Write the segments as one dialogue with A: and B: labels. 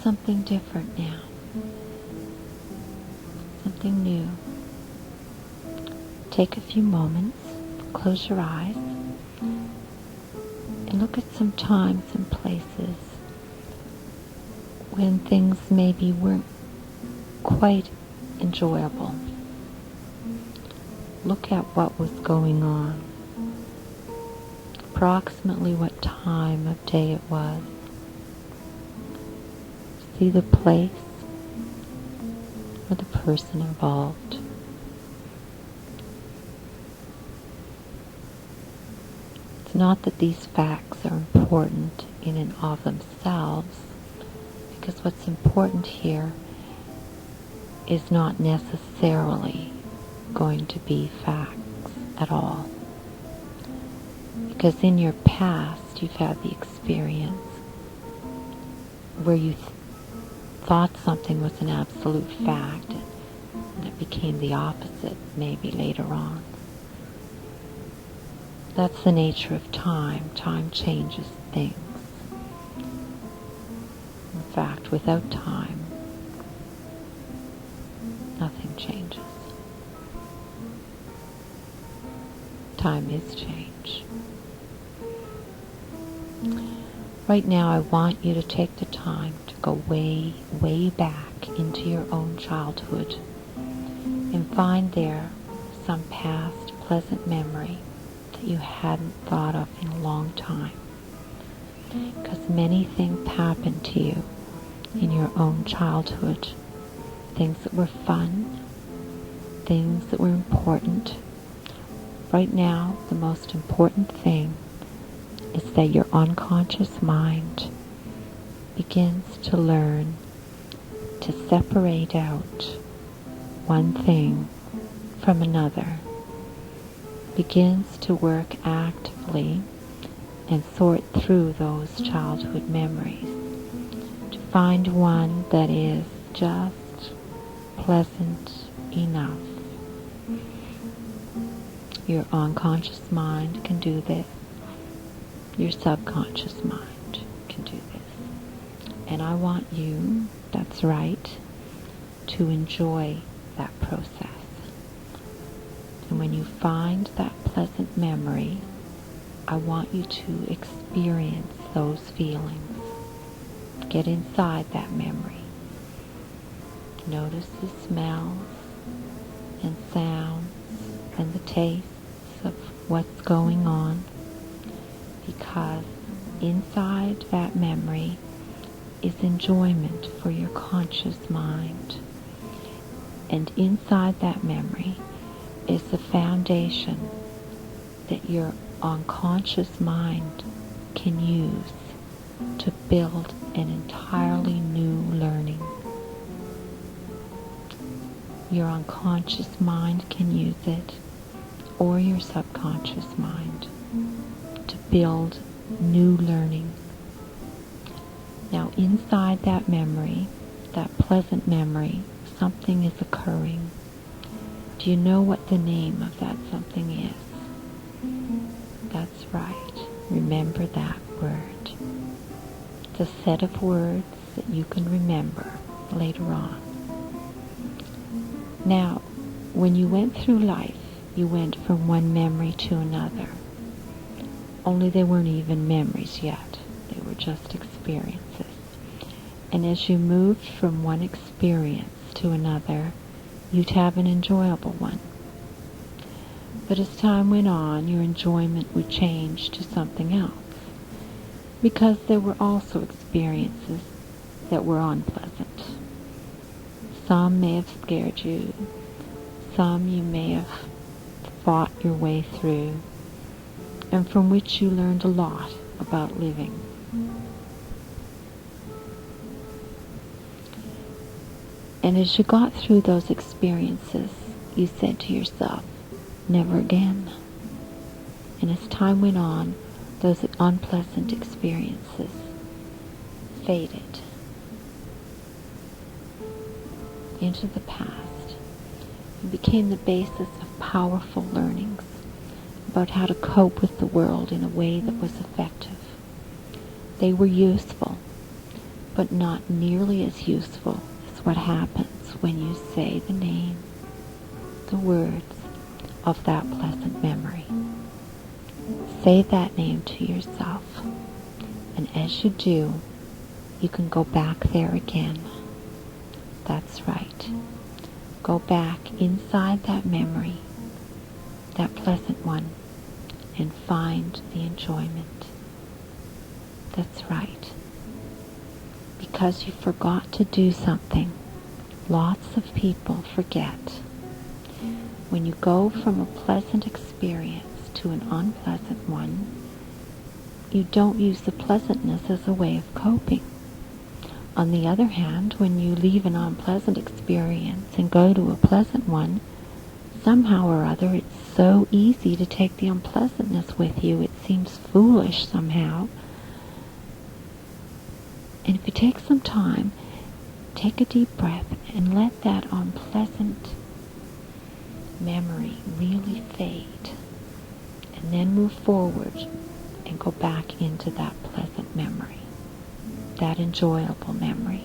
A: something different now. Something new. Take a few moments, close your eyes, and look at some times and places when things maybe weren't quite enjoyable. Look at what was going on, approximately what time of day it was. See the place or the person involved. It's not that these facts are important in and of themselves, because what's important here is not necessarily going to be facts at all. Because in your past you've had the experience where you thought something was an absolute fact and it became the opposite maybe later on. That's the nature of time. Time changes things. In fact, without time, nothing changes. Time is change. Right now, I want you to take the time to go way, way back into your own childhood and find there some past pleasant memory that you hadn't thought of in a long time. Because many things happened to you in your own childhood. Things that were fun, things that were important. Right now, the most important thing is that your unconscious mind begins to learn to separate out one thing from another, begins to work actively and sort through those childhood memories to find one that is just pleasant enough. Your unconscious mind can do this. Your subconscious mind can do this. And I want you, that's right, to enjoy that process. And when you find that pleasant memory, I want you to experience those feelings. Get inside that memory. Notice the smells and sounds and the tastes of what's going on, because inside that memory is enjoyment for your conscious mind. And inside that memory is the foundation that your unconscious mind can use to build an entirely new learning. Your unconscious mind can use it, or your subconscious mind, to build new learning. Now inside that memory, that pleasant memory, something is occurring. Do you know what the name of that something is? That's right. Remember that word. It's a set of words that you can remember later on. Now, when you went through life, you went from one memory to another. Only they weren't even memories yet. They were just experiences. And as you moved from one experience to another, you'd have an enjoyable one. But as time went on, your enjoyment would change to something else, because there were also experiences that were unpleasant. Some may have scared you, some you may have fought your way through, and from which you learned a lot about living. And as you got through those experiences, you said to yourself, never again. And as time went on, those unpleasant experiences faded into the past and became the basis of powerful learnings about how to cope with the world in a way that was effective. They were useful but not nearly as useful as what happens when you say the name, the words of that pleasant memory. Say that name to yourself, and as you do, you can go back there again. That's right. Go back inside that memory, that pleasant one, and find the enjoyment. That's right. Because you forgot to do something, lots of people forget. When you go from a pleasant experience to an unpleasant one, you don't use the pleasantness as a way of coping. On the other hand, when you leave an unpleasant experience and go to a pleasant one, somehow or other it's so easy to take the unpleasantness with you. It seems foolish somehow. And if you take some time, take a deep breath and let that unpleasant memory really fade. And then move forward and go back into that pleasant memory, that enjoyable memory.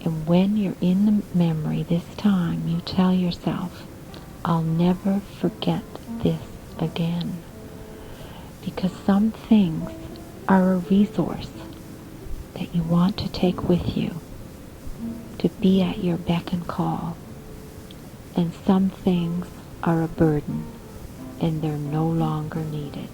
A: And when you're in the memory this time, you tell yourself, I'll never forget this again. Because some things are a resource that you want to take with you, to be at your beck and call. And some things are a burden, and they're no longer needed.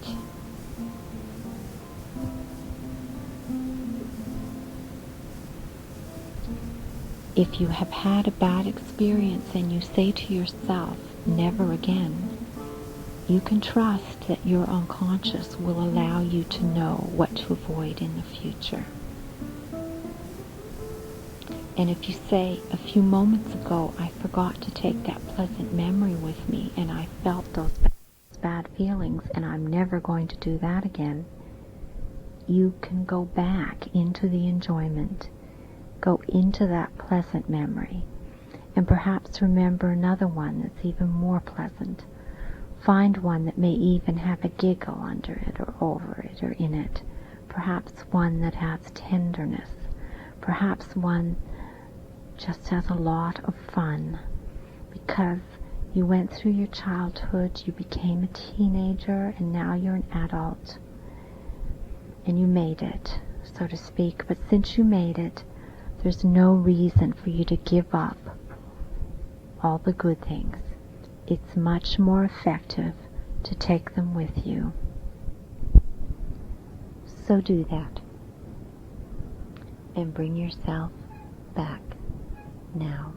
A: If you have had a bad experience and you say to yourself, never again, you can trust that your unconscious will allow you to know what to avoid in the future. And if you say, a few moments ago I forgot to take that pleasant memory with me and I felt those bad feelings and I'm never going to do that again, you can go back into the enjoyment, go into that pleasant memory, and perhaps remember another one that's even more pleasant. Find one that may even have a giggle under it or over it or in it. Perhaps one that has tenderness. Perhaps one just has a lot of fun because you went through your childhood, you became a teenager, and now you're an adult. And you made it, so to speak. But since you made it, there's no reason for you to give up all the good things. It's much more effective to take them with you. So do that. And bring yourself back now.